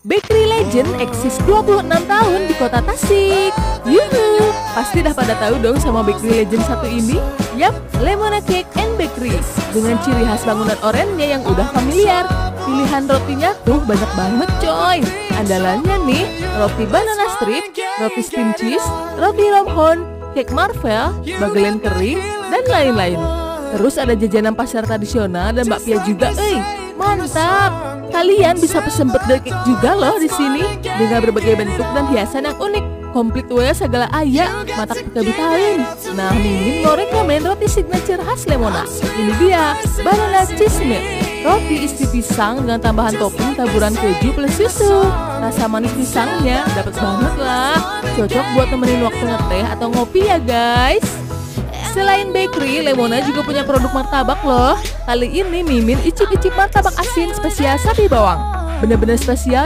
Bakery Legend eksis 26 tahun di kota Tasik. Yuhu, pasti dah pada tahu dong sama Bakery Legend satu ini? Yap, Lemona Cake and Bakery. Dengan ciri khas bangunan orennya yang udah familiar. Pilihan rotinya tuh banyak banget coy. Andalannya nih, roti banana strip, roti steam cheese, roti romhon, cake marvel, bagelen kering, dan lain-lain. Terus ada jajanan pasar tradisional dan bakpia juga, mantap! Kalian bisa pesen birthday cake juga loh di sini dengan berbagai bentuk dan hiasan yang unik. Komplit wae segala aya, matak betawi. Nah, Mimin mau rekomen roti signature khas Lemona. Ini dia, banana cheese milk. Roti isi pisang dengan tambahan topping taburan keju plus susu. Rasa manis pisangnya dapat banget lah. Cocok buat nemenin waktu ngeteh atau ngopi ya guys. Selain bakery, Lemona juga punya produk martabak loh. Kali ini Mimin icip-icip martabak asin spesial sapi bawang. Bener-bener spesial